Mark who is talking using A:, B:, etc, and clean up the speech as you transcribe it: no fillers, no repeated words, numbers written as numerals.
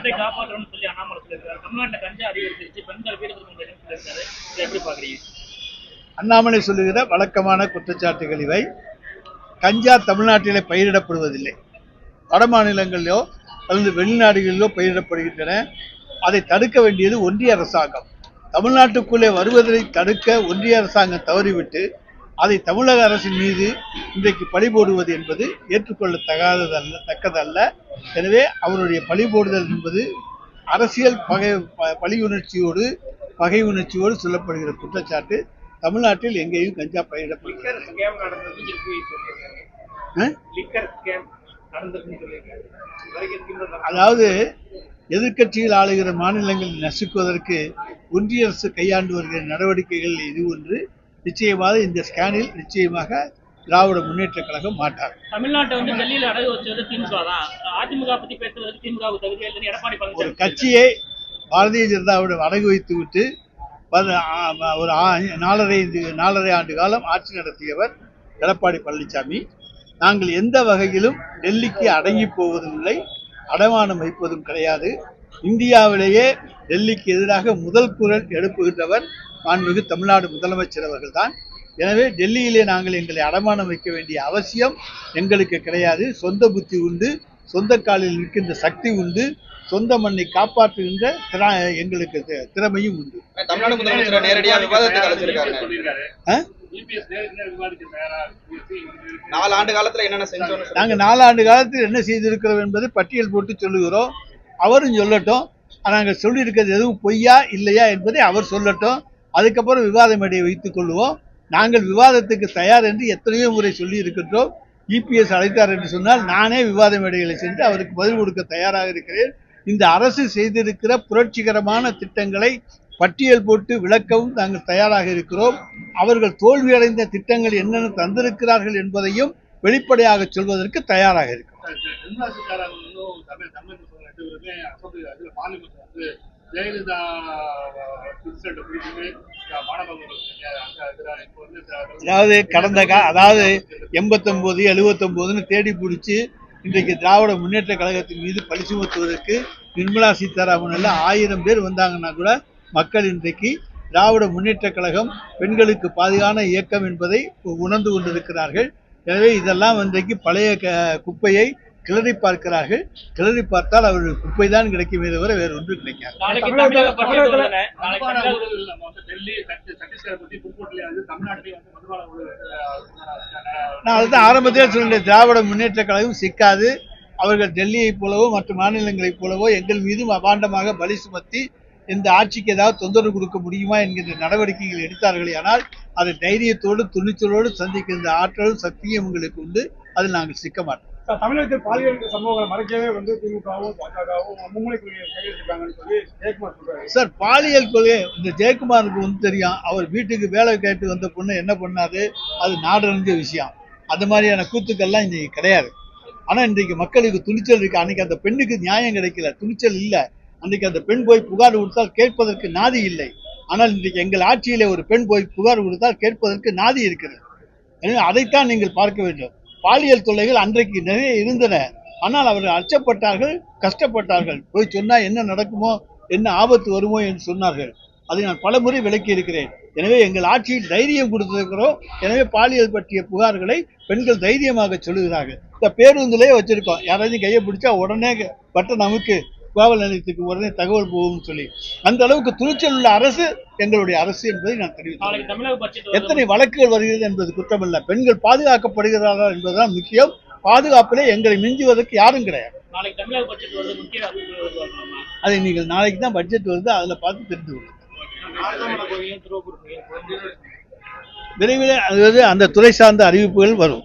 A: தமிழ்நாட்டை காப்பாற்றணும்னு சொல்லி அண்ணாமலை சொல்லியிருக்காரு. தமிழ்நாட்டில் கஞ்சா அதிகரிச்சிருச்சு, பெண்கள் வீடு சொல்லியிருக்காரு. இதை எப்படி பாக்குறீங்க?
B: அண்ணாமலை சொல்லுகிற வழக்கமான குற்றச்சாட்டுகள் இவை. கஞ்சா தமிழ்நாட்டிலே பயிரிடப்படுவதில்லை, வட மாநிலங்களிலோ அல்லது வெளிநாடுகளிலோ பயிரிடப்படுகின்றன. அதை தடுக்க வேண்டியது ஒன்றிய அரசாங்கம். தமிழ்நாட்டுக்குள்ளே வருவதை தடுக்க ஒன்றிய அரசாங்கம் தவறிவிட்டு அதை தமிழக அரசின் மீது இன்றைக்கு பழி போடுவது என்பது ஏற்றுக்கொள்ளத்தக்கதல்ல. எனவே அவருடைய பழி போடுதல் என்பது அரசியல் பழி உணர்ச்சியோடு பகை உணர்ச்சியோடு சொல்லப்படுகிற குற்றச்சாட்டு. தமிழ்நாட்டில் எங்கேயும் கஞ்சா பயிரிடப்படுகிறது. அதாவது எதிர்கட்சியில் ஆளுகிற மாநிலங்களில் நசுக்குவதற்கு ஒன்றிய அரசு கையாண்டு வருகிற நடவடிக்கைகள் இது ஒன்று. நிச்சயமாக இந்த ஸ்கேனில் நிச்சயமாக திராவிட முன்னேற்ற கழகம் மாட்டார்.
A: தமிழ்நாட்டை வந்து டெல்லியில் அடகு வச்சது திமுக தான். அதிமுக பத்தி பேசுவதற்கு திமுக தகுதி இல்லைன்னு எடப்பாடி பழனிசாமி
B: ஒரு கட்சியை பாரதிய ஜனதாவுடன் அடகு வைத்து விட்டு ஒரு 4.5 ஆண்டு காலம் ஆட்சி நடத்தியவர் எடப்பாடி பழனிசாமி. நாங்கள் எந்த வகையிலும் டெல்லிக்கு அடங்கி போவதில்லை, அடமானம் வைப்பதும் கிடையாது. இந்தியாவிலேயே டெல்லிக்கு எதிராக முதல் குரல் எழுப்புகின்றவர் மாண்புமிகு தமிழ்நாடு முதலமைச்சர் அவர்கள் தான். எனவே டெல்லியிலே நாங்கள் எங்களை அடமானம் வைக்க வேண்டிய அவசியம் எங்களுக்கு கிடையாது. சொந்த புத்தி உண்டு, சொந்த காலில் நிற்கின்ற சக்தி உண்டு, சொந்த மண்ணை காப்பாற்றுகின்ற எங்களுக்கு திறமையும் உண்டு.
C: தமிழ்நாடு முதலமைச்சர் நேரடியாக விவாதத்துக்கு அழைச்சிருக்காங்க. 4 ஆண்டு காலத்துல என்னென்ன செஞ்சோம்?
B: நாங்க 4 ஆண்டு காலத்தில் என்ன செய்திருக்கிறோம் என்பது பட்டியல் போட்டு சொல்லுகிறோம். அவரும் சொல்லட்டும். நாங்கள் சொல்லியிருக்கிறது எதுவும் பொய்யா இல்லையா என்பதை அவர் சொல்லட்டும். அதுக்கப்புறம் விவாத மேடையை வைத்துக் கொள்வோம். நாங்கள் விவாதத்துக்கு தயார் என்று எத்தனையோ முறை சொல்லி இருக்கின்றோம். இபிஎஸ் அழைத்தார் என்று சொன்னால் நானே விவாத மேடைகளை சென்று அவருக்கு பதில் கொடுக்க தயாராக இருக்கிறேன். இந்த அரசு செய்திருக்கிற புரட்சிகரமான திட்டங்களை பட்டியல் போட்டு விளக்கவும் நாங்கள் தயாராக இருக்கிறோம். அவர்கள் தோல்வியடைந்த திட்டங்கள் என்னென்ன தந்திருக்கிறார்கள் என்பதையும் வெளிப்படையாக சொல்வதற்கு தயாராக இருக்கிறோம். அதாவது 89, 79 தேடி பிடிச்சி இன்றைக்கு திராவிட முன்னேற்ற கழகத்தின் மீது பழி சுமத்துவதற்கு நிர்மலா சீதாராமன் எல்லாம் 1000 பேர் வந்தாங்கன்னா கூட மக்கள் இன்றைக்கு திராவிட முன்னேற்ற கழகம் பெண்களுக்கு பாதுகான இயக்கம் என்பதை உணர்ந்து கொண்டிருக்கிறார்கள். எனவே இதெல்லாம் இன்றைக்கு பழைய குப்பையை கிளறி பார்க்கிறார்கள். கிளறி பார்த்தால் அவர்கள் குப்பை தான் கிடைக்குமே தவிர வேறு ஒன்று கிடைக்காது. நான் அதுதான் ஆரம்பத்தில் சொன்னேன், திராவிட முன்னேற்ற கழகம் சிக்காது. அவர்கள் டெல்லியை போலவோ மற்ற மாநிலங்களைப் போலவோ எங்கள் மீதும் அபாண்டமாக பலி சுமத்தி இந்த ஆட்சிக்கு ஏதாவது தொந்தரவு கொடுக்க முடியுமா என்கின்ற நடவடிக்கைகள் எடுத்தார்களே, ஆனால் அதை தைரியத்தோடு துணிச்சலோடு சந்திக்கின்ற ஆற்றலும் சக்தியும் உங்களுக்கு உண்டு. அதில் நாங்கள் சிக்க மாட்டோம்.
D: தமிழகத்தில் பாலியல் சம்பவங்களை மறைக்கவே திமுகவும் பாஜகவும் மும்முனை கொள்கையை கையெழுத்திருக்காங்கன்னு சொல்லி ஜெயக்குமார் சொல்றாரு.
B: சார், பாலியல் கொள்கை இந்த ஜெயக்குமாருக்கு தெரியும். அவர் வீட்டுக்கு வேலை கேட்டு வந்த பொண்ணு என்ன பண்ணாது, அது நாடறிஞ்ச விஷயம். அந்த மாதிரியான கூத்துக்கள்லாம் இன்னைக்கு கிடையாது. ஆனா இன்றைக்கு மக்களுக்கு துணிச்சல் இருக்கு. அன்னைக்கு அந்த பெண்ணுக்கு நியாயம் கிடைக்கல, துணிச்சல் இல்லை. அன்றைக்கு அந்த பெண் போய் புகார் கொடுத்தால் கேட்பதற்கு நாதி இல்லை. ஆனால் இன்றைக்கு எங்கள் ஆட்சியிலே ஒரு பெண் போய் புகார் கொடுத்தால் கேட்பதற்கு நாதி இருக்கிறது. எனவே அதைத்தான் நீங்கள் பார்க்க வேண்டும். பாலியல் தொல்லைகள் அன்றைக்கு நிறைய இருந்தன. ஆனால் அவர்கள் அச்சப்பட்டார்கள், கஷ்டப்பட்டார்கள். போய் சொன்னா என்ன நடக்குமோ, என்ன ஆபத்து வருமோ என்று சொன்னார்கள். அதை நான் பல முறை விளக்கி இருக்கிறேன். எனவே எங்கள் ஆட்சியில் தைரியம் கொடுத்திருக்கிறோம். எனவே பாலியல் பற்றிய புகார்களை பெண்கள் தைரியமாக சொல்லுகிறார்கள். இந்த பேருந்திலே வச்சிருக்கோம், யாராவது கையை பிடிச்சா உடனே பட்டன் நமக்கு காவல் நிலையத்துக்கு உடனே தகவல் போகும் சொல்லி, அந்த அளவுக்கு துணிச்சல் உள்ள அரசு எங்களுடைய அரசு என்பதை நான் தெரிவித்தேன். எத்தனை வழக்குகள் வருகிறது என்பது குற்றமல்ல, பெண்கள் பாதுகாக்கப்படுகிறார்கள் என்பதுதான் முக்கியம். பாதுகாப்பிலே எங்களை மிஞ்சுவதற்கு யாரும் கிடையாது. அதை நீங்கள் நாளைக்கு தான் பட்ஜெட் வருது, அதுல பார்த்து தெரிந்து கொள்ளுங்கள். விரைவில் அந்த துறை சார்ந்த அறிவிப்புகள் வரும்.